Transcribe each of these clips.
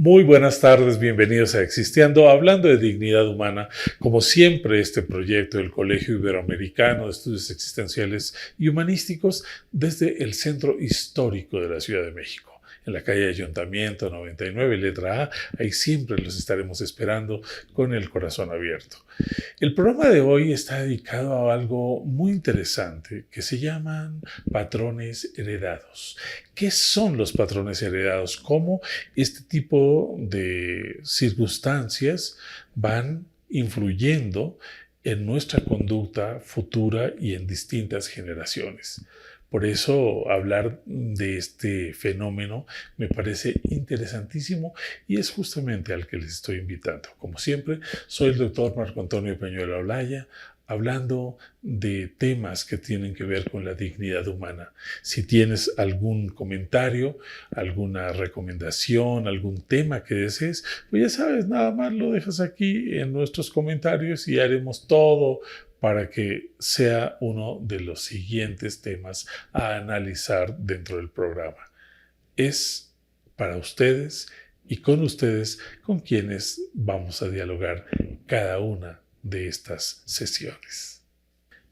Muy buenas tardes, bienvenidos a Existiendo, hablando de dignidad humana. Como siempre, este proyecto del Colegio Iberoamericano de Estudios Existenciales y Humanísticos desde el Centro Histórico de la Ciudad de México. En la calle Ayuntamiento 99, letra A, ahí siempre los estaremos esperando con el corazón abierto. El programa de hoy está dedicado a algo muy interesante que se llaman patrones heredados. ¿Qué son los patrones heredados? ¿Cómo este tipo de circunstancias van influyendo en nuestra conducta futura y en distintas generaciones? Por eso hablar de este fenómeno me parece interesantísimo y es justamente al que les estoy invitando. Como siempre, soy el doctor Marco Antonio Peñuela Olaya, hablando de temas que tienen que ver con la dignidad humana. Si tienes algún comentario, alguna recomendación, algún tema que desees, pues ya sabes, nada más lo dejas aquí en nuestros comentarios y haremos todo para que sea uno de los siguientes temas a analizar dentro del programa. Es para ustedes y con ustedes con quienes vamos a dialogar cada una de estas sesiones.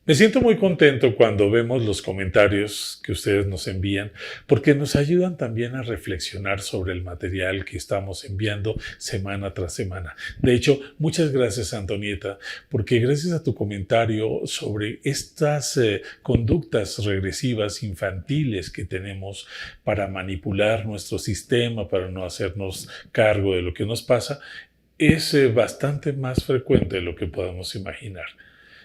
Me siento muy contento cuando vemos los comentarios que ustedes nos envían porque nos ayudan también a reflexionar sobre el material que estamos enviando semana tras semana. De hecho, muchas gracias, Antonieta, porque gracias a tu comentario sobre estas conductas regresivas infantiles que tenemos para manipular nuestro sistema, para no hacernos cargo de lo que nos pasa, es bastante más frecuente de lo que podemos imaginar.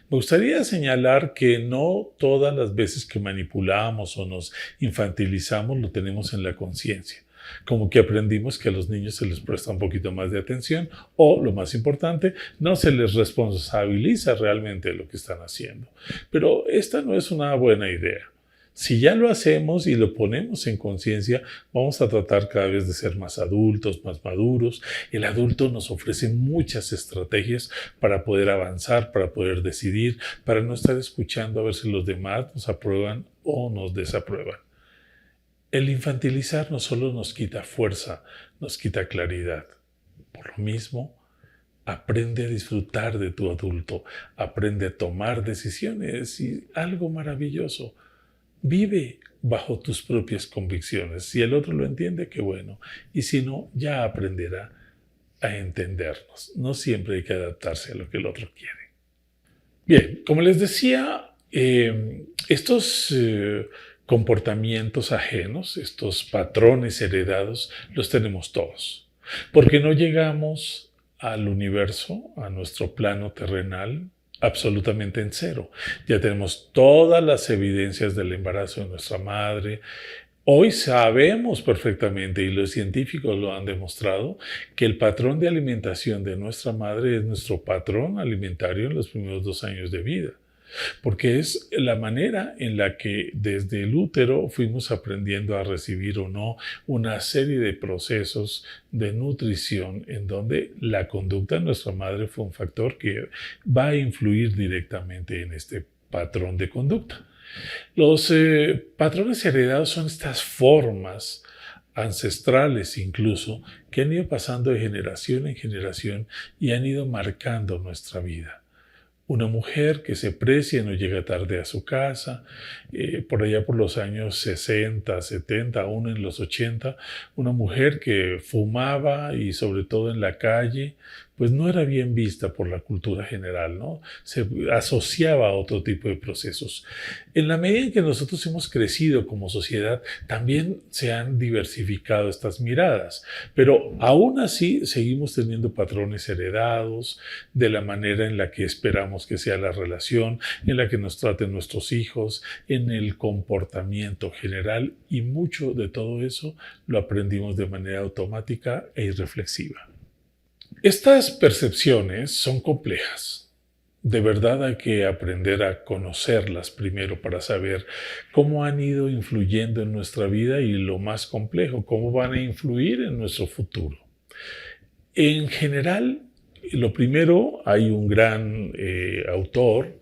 Me gustaría señalar que no todas las veces que manipulamos o nos infantilizamos lo tenemos en la conciencia. Como que aprendimos que a los niños se les presta un poquito más de atención o, lo más importante, no se les responsabiliza realmente de lo que están haciendo. Pero esta no es una buena idea. Si ya lo hacemos y lo ponemos en conciencia, vamos a tratar cada vez de ser más adultos, más maduros. El adulto nos ofrece muchas estrategias para poder avanzar, para poder decidir, para no estar escuchando a ver si los demás nos aprueban o nos desaprueban. El infantilizar no solo nos quita fuerza, nos quita claridad. Por lo mismo, aprende a disfrutar de tu adulto, aprende a tomar decisiones y algo maravilloso. Vive bajo tus propias convicciones. Si el otro lo entiende, qué bueno. Y si no, ya aprenderá a entendernos. No siempre hay que adaptarse a lo que el otro quiere. Bien, como les decía, estos comportamientos ajenos, estos patrones heredados, los tenemos todos. Porque no llegamos al universo, a nuestro plano terrenal, absolutamente en cero. Ya tenemos todas las evidencias del embarazo de nuestra madre. Hoy sabemos perfectamente, y los científicos lo han demostrado, que el patrón de alimentación de nuestra madre es nuestro patrón alimentario en los primeros 2 años de vida. Porque es la manera en la que desde el útero fuimos aprendiendo a recibir o no una serie de procesos de nutrición en donde la conducta de nuestra madre fue un factor que va a influir directamente en este patrón de conducta. Los patrones heredados son estas formas ancestrales incluso que han ido pasando de generación en generación y han ido marcando nuestra vida. Una mujer que se precia, no llega tarde a su casa, por allá por los años 60, 70, aún en los 80, una mujer que fumaba y sobre todo en la calle, pues no era bien vista por la cultura general, ¿no? Se asociaba a otro tipo de procesos. En la medida en que nosotros hemos crecido como sociedad, también se han diversificado estas miradas, pero aún así seguimos teniendo patrones heredados de la manera en la que esperamos que sea la relación, en la que nos traten nuestros hijos, en el comportamiento general, y mucho de todo eso lo aprendimos de manera automática e irreflexiva. Estas percepciones son complejas. De verdad hay que aprender a conocerlas primero para saber cómo han ido influyendo en nuestra vida y, lo más complejo, cómo van a influir en nuestro futuro. En general, lo primero, hay un gran autor,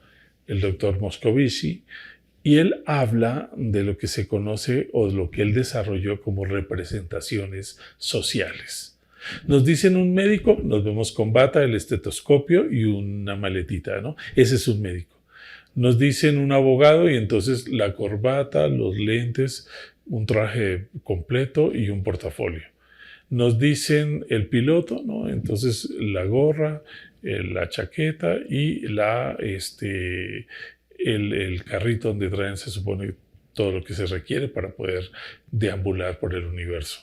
el doctor Moscovici, Y él habla de lo que se conoce o de lo que él desarrolló como representaciones sociales. Nos dicen un médico, nos vemos con bata, el estetoscopio y una maletita, ¿no? Ese es un médico. Nos dicen un abogado y entonces la corbata, los lentes, un traje completo y un portafolio. Nos dicen el piloto, ¿no? Entonces la gorra, la chaqueta y el carrito donde traen, se supone, todo lo que se requiere para poder deambular por el universo.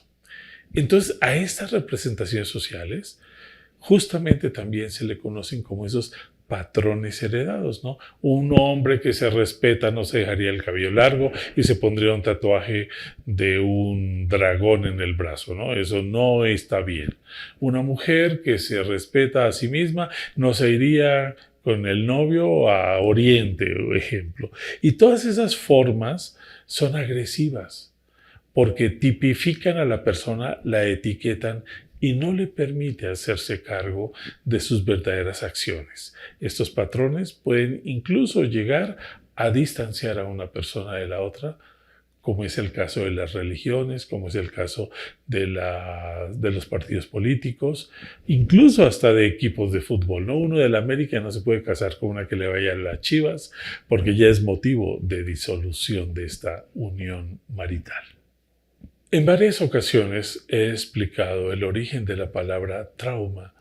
Entonces, a estas representaciones sociales, justamente también se le conocen como esos patrones heredados, ¿no? Un hombre que se respeta no se dejaría el cabello largo y se pondría un tatuaje de un dragón en el brazo, ¿no? Eso no está bien. Una mujer que se respeta a sí misma no se iría con el novio a Oriente, por ejemplo. Y todas esas formas son agresivas porque tipifican a la persona, la etiquetan y no le permite hacerse cargo de sus verdaderas acciones. Estos patrones pueden incluso llegar a distanciar a una persona de la otra, como es el caso de las religiones, como es el caso de los partidos políticos, incluso hasta de equipos de fútbol, ¿no? Uno de la América no se puede casar con una que le vaya a las Chivas, porque ya es motivo de disolución de esta unión marital. En varias ocasiones he explicado el origen de la palabra trauma.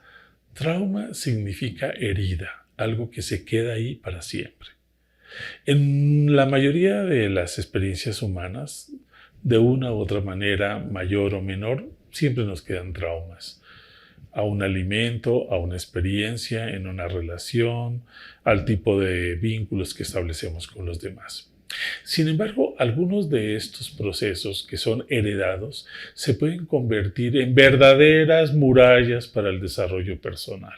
Trauma significa herida, algo que se queda ahí para siempre. En la mayoría de las experiencias humanas, de una u otra manera, mayor o menor, siempre nos quedan traumas. A un alimento, a una experiencia, en una relación, al tipo de vínculos que establecemos con los demás. Sin embargo, algunos de estos procesos que son heredados se pueden convertir en verdaderas murallas para el desarrollo personal.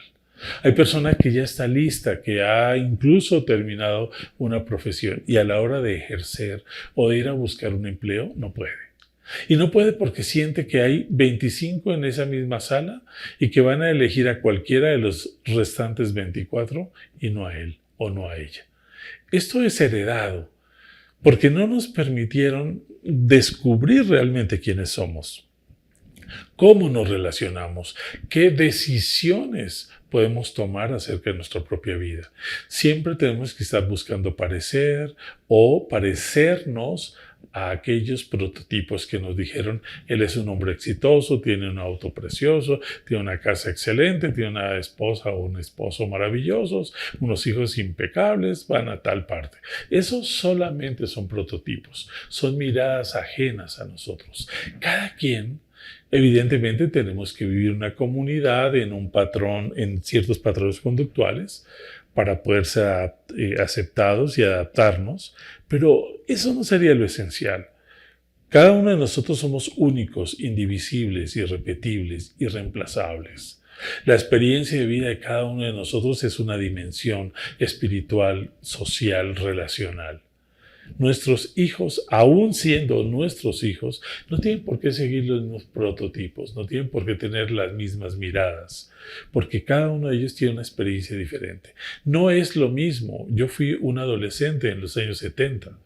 Hay persona que ya está lista, que ha incluso terminado una profesión y a la hora de ejercer o de ir a buscar un empleo no puede. Y no puede porque siente que hay 25 en esa misma sala y que van a elegir a cualquiera de los restantes 24 y no a él o no a ella. Esto es heredado porque no nos permitieron descubrir realmente quiénes somos, cómo nos relacionamos, qué decisiones podemos tomar acerca de nuestra propia vida. Siempre tenemos que estar buscando parecer o parecernos a aquellos prototipos que nos dijeron: él es un hombre exitoso, tiene un auto precioso, tiene una casa excelente, tiene una esposa o un esposo maravillosos, unos hijos impecables, van a tal parte. Esos solamente son prototipos, son miradas ajenas a nosotros. Cada quien, evidentemente, tenemos que vivir una comunidad en un patrón, en ciertos patrones conductuales, para poder ser aceptados y adaptarnos, pero eso no sería lo esencial. Cada uno de nosotros somos únicos, indivisibles, irrepetibles, irreemplazables. La experiencia de vida de cada uno de nosotros es una dimensión espiritual, social, relacional. Nuestros hijos, aún siendo nuestros hijos, no tienen por qué seguir los mismos prototipos, no tienen por qué tener las mismas miradas, porque cada uno de ellos tiene una experiencia diferente. No es lo mismo. Yo fui un adolescente en los años 70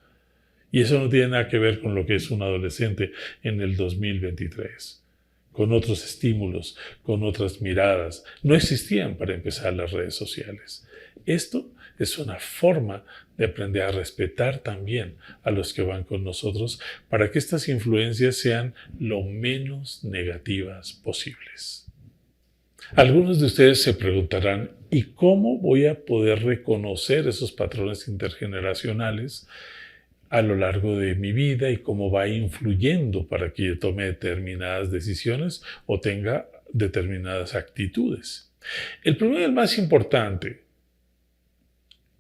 y eso no tiene nada que ver con lo que es un adolescente en el 2023. Con otros estímulos, con otras miradas. No existían, para empezar, las redes sociales. Esto es una forma de aprender a respetar también a los que van con nosotros para que estas influencias sean lo menos negativas posibles. Algunos de ustedes se preguntarán: ¿y cómo voy a poder reconocer esos patrones intergeneracionales a lo largo de mi vida y cómo va influyendo para que yo tome determinadas decisiones o tenga determinadas actitudes? El primero y el más importante: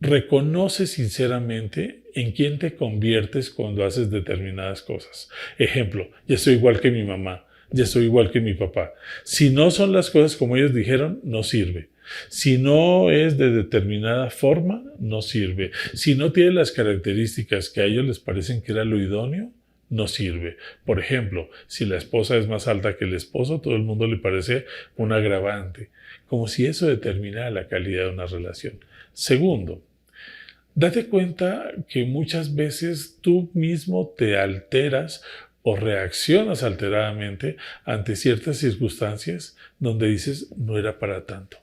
reconoce sinceramente en quién te conviertes cuando haces determinadas cosas. Ejemplo: ya soy igual que mi mamá, ya soy igual que mi papá. Si no son las cosas como ellos dijeron, no sirve. Si no es de determinada forma, no sirve. Si no tiene las características que a ellos les parecen que era lo idóneo, no sirve. Por ejemplo, si la esposa es más alta que el esposo, todo el mundo le parece un agravante, como si eso determinara la calidad de una relación. Segundo, Date cuenta que muchas veces tú mismo te alteras o reaccionas alteradamente ante ciertas circunstancias donde dices, no era para tanto.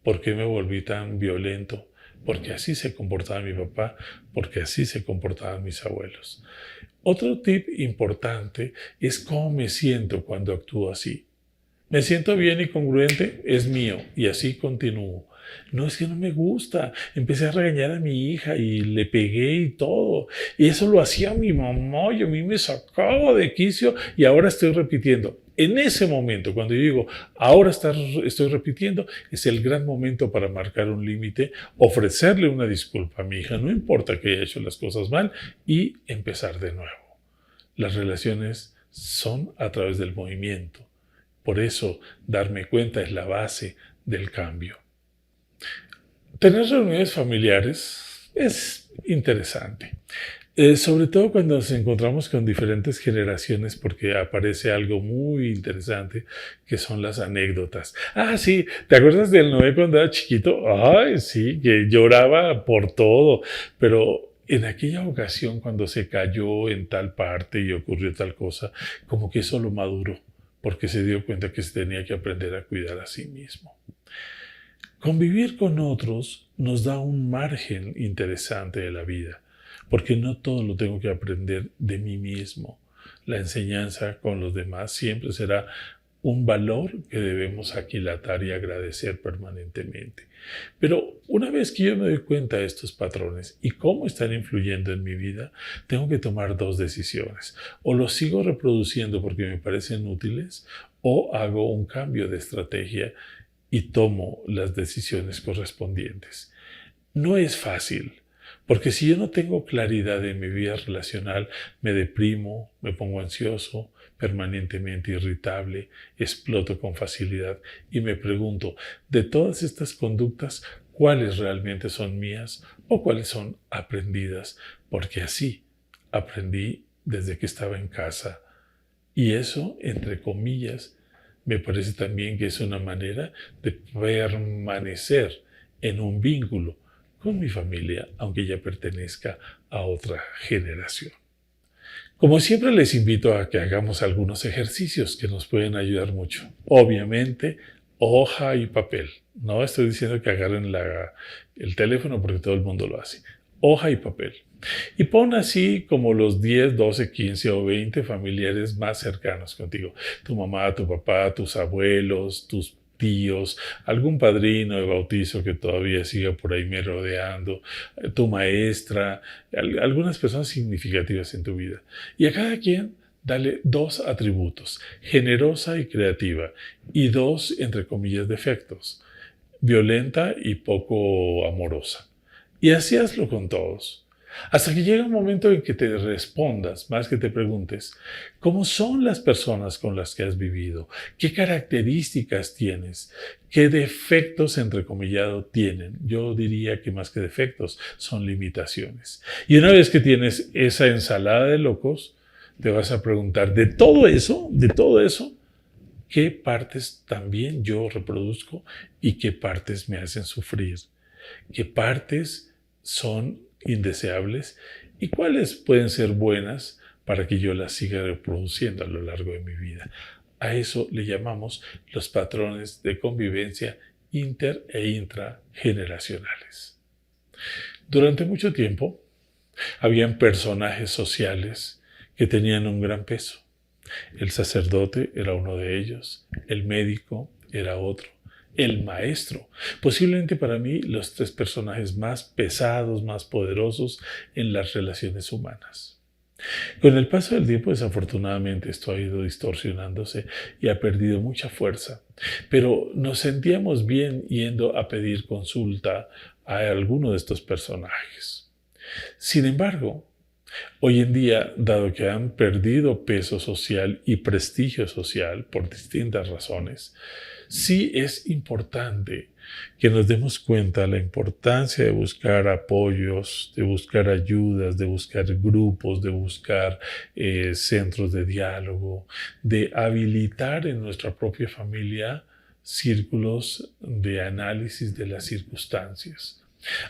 ¿Por qué me volví tan violento? Porque así se comportaba mi papá, porque así se comportaban mis abuelos. Otro tip importante es cómo me siento cuando actúo así. Me siento bien y congruente, es mío, y así continúo. No, es que no me gusta. Empecé a regañar a mi hija y le pegué y todo. Y eso lo hacía mi mamá y a mí me sacaba de quicio y ahora estoy repitiendo. En ese momento, cuando yo digo, estoy repitiendo, es el gran momento para marcar un límite, ofrecerle una disculpa a mi hija, no importa que haya hecho las cosas mal, y empezar de nuevo. Las relaciones son a través del movimiento. Por eso, darme cuenta es la base del cambio. Tener reuniones familiares es interesante, sobre todo cuando nos encontramos con diferentes generaciones porque aparece algo muy interesante que son las anécdotas. Ah, sí, ¿te acuerdas del Noé cuando era chiquito? Ay, sí, que lloraba por todo, pero en aquella ocasión cuando se cayó en tal parte y ocurrió tal cosa, como que eso lo maduró porque se dio cuenta que se tenía que aprender a cuidar a sí mismo. Convivir con otros nos da un margen interesante de la vida, porque no todo lo tengo que aprender de mí mismo. La enseñanza con los demás siempre será un valor que debemos aquilatar y agradecer permanentemente. Pero una vez que yo me doy cuenta de estos patrones y cómo están influyendo en mi vida, tengo que tomar dos decisiones. O los sigo reproduciendo porque me parecen útiles, o hago un cambio de estrategia y tomo las decisiones correspondientes. No es fácil, porque si yo no tengo claridad en mi vida relacional, me deprimo, me pongo ansioso, permanentemente irritable, exploto con facilidad y me pregunto, de todas estas conductas, ¿cuáles realmente son mías o cuáles son aprendidas? Porque así aprendí desde que estaba en casa. Y eso, entre comillas, me parece también que es una manera de permanecer en un vínculo con mi familia, aunque ya pertenezca a otra generación. Como siempre, les invito a que hagamos algunos ejercicios que nos pueden ayudar mucho. Obviamente, hoja y papel. No estoy diciendo que agarren el teléfono porque todo el mundo lo hace. Hoja y papel. Y pon así como los 10, 12, 15 o 20 familiares más cercanos contigo. Tu mamá, tu papá, tus abuelos, tus tíos, algún padrino de bautizo que todavía siga por ahí merodeando, tu maestra, algunas personas significativas en tu vida. Y a cada quien dale dos atributos, generosa y creativa, y dos, entre comillas, defectos, violenta y poco amorosa. Y así hazlo con todos. Hasta que llega un momento en que te respondas, más que te preguntes, ¿cómo son las personas con las que has vivido? ¿Qué características tienes? ¿Qué defectos, entrecomillado, tienen? Yo diría que más que defectos, son limitaciones. Y una vez que tienes esa ensalada de locos, te vas a preguntar, de todo eso, ¿qué partes también yo reproduzco y qué partes me hacen sufrir? ¿Qué partes son indeseables y cuáles pueden ser buenas para que yo las siga reproduciendo a lo largo de mi vida? A eso le llamamos los patrones de convivencia inter e intrageneracionales. Durante mucho tiempo, habían personajes sociales que tenían un gran peso. El sacerdote era uno de ellos, el médico era otro, el maestro. Posiblemente para mí los tres personajes más pesados, más poderosos en las relaciones humanas. Con el paso del tiempo, desafortunadamente, esto ha ido distorsionándose y ha perdido mucha fuerza. Pero nos sentíamos bien yendo a pedir consulta a alguno de estos personajes. Sin embargo, hoy en día, dado que han perdido peso social y prestigio social por distintas razones, sí es importante que nos demos cuenta de la importancia de buscar apoyos, de buscar ayudas, de buscar grupos, de buscar centros de diálogo, de habilitar en nuestra propia familia círculos de análisis de las circunstancias.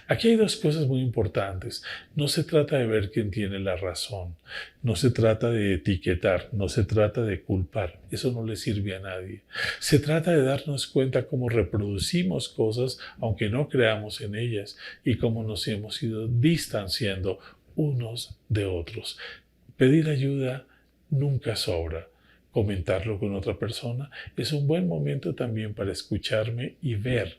Aquí hay dos cosas muy importantes. No se trata de ver quién tiene la razón, no se trata de etiquetar, no se trata de culpar. Eso no le sirve a nadie. Se trata de darnos cuenta cómo reproducimos cosas aunque no creamos en ellas y cómo nos hemos ido distanciando unos de otros. Pedir ayuda nunca sobra. Comentarlo con otra persona es un buen momento también para escucharme y ver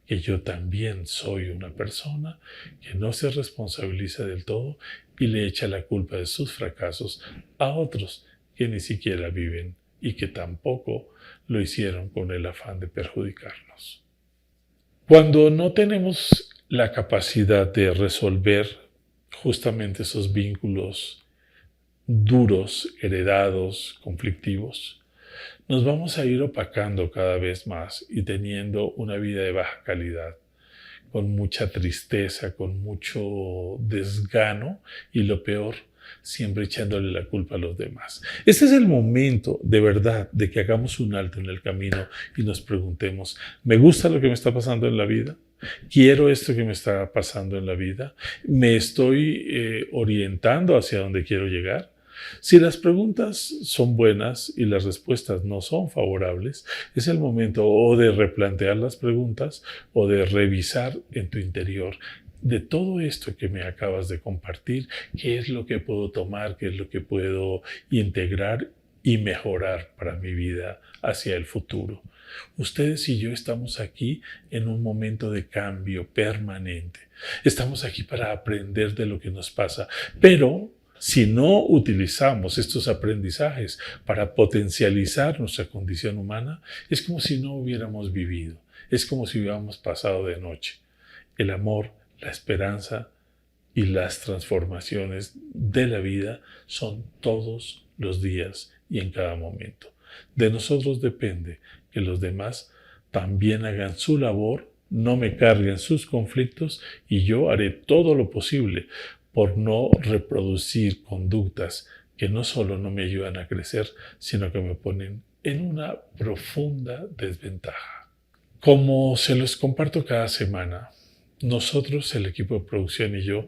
que yo también soy una persona que no se responsabiliza del todo y le echa la culpa de sus fracasos a otros que ni siquiera viven y que tampoco lo hicieron con el afán de perjudicarnos. Cuando no tenemos la capacidad de resolver justamente esos vínculos duros, heredados, conflictivos, nos vamos a ir opacando cada vez más y teniendo una vida de baja calidad, con mucha tristeza, con mucho desgano y lo peor, siempre echándole la culpa a los demás. Este es el momento de verdad de que hagamos un alto en el camino y nos preguntemos, ¿me gusta lo que me está pasando en la vida? ¿Quiero esto que me está pasando en la vida? ¿Me estoy orientando hacia donde quiero llegar? Si las preguntas son buenas y las respuestas no son favorables, es el momento o de replantear las preguntas o de revisar en tu interior de todo esto que me acabas de compartir, qué es lo que puedo tomar, qué es lo que puedo integrar y mejorar para mi vida hacia el futuro. Ustedes y yo estamos aquí en un momento de cambio permanente. Estamos aquí para aprender de lo que nos pasa, pero si no utilizamos estos aprendizajes para potencializar nuestra condición humana, es como si no hubiéramos vivido, es como si hubiéramos pasado de noche. El amor, la esperanza y las transformaciones de la vida son todos los días y en cada momento. De nosotros depende que los demás también hagan su labor, no me carguen sus conflictos y yo haré todo lo posible por no reproducir conductas que no solo no me ayudan a crecer, sino que me ponen en una profunda desventaja. Como se los comparto cada semana, nosotros, el equipo de producción y yo,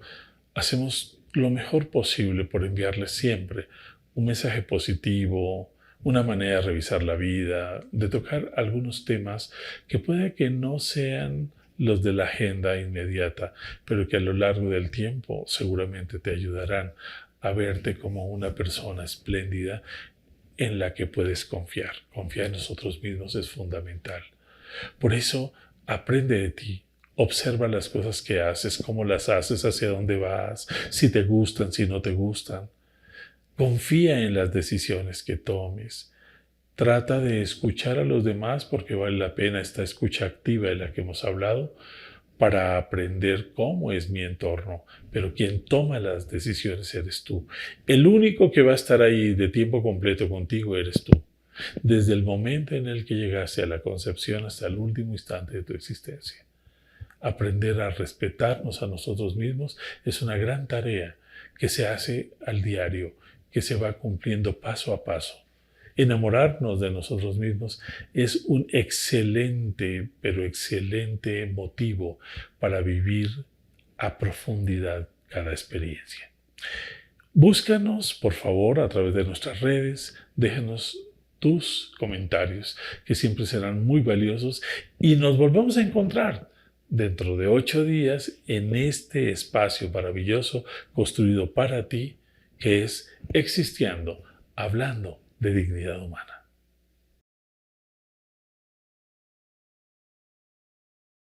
hacemos lo mejor posible por enviarles siempre un mensaje positivo, una manera de revisar la vida, de tocar algunos temas que puede que no sean los de la agenda inmediata, pero que a lo largo del tiempo seguramente te ayudarán a verte como una persona espléndida en la que puedes confiar. Confiar en nosotros mismos es fundamental. Por eso, aprende de ti. Observa las cosas que haces, cómo las haces, hacia dónde vas, si te gustan, si no te gustan. Confía en las decisiones que tomes. Trata de escuchar a los demás porque vale la pena esta escucha activa de la que hemos hablado para aprender cómo es mi entorno, pero quien toma las decisiones eres tú. El único que va a estar ahí de tiempo completo contigo eres tú, desde el momento en el que llegaste a la concepción hasta el último instante de tu existencia. Aprender a respetarnos a nosotros mismos es una gran tarea que se hace al diario, que se va cumpliendo paso a paso. Enamorarnos de nosotros mismos es un excelente, pero excelente motivo para vivir a profundidad cada experiencia. Búscanos, por favor, a través de nuestras redes, déjanos tus comentarios, que siempre serán muy valiosos, y nos volvemos a encontrar dentro de 8 días en este espacio maravilloso construido para ti, que es Existiendo, hablando de dignidad humana.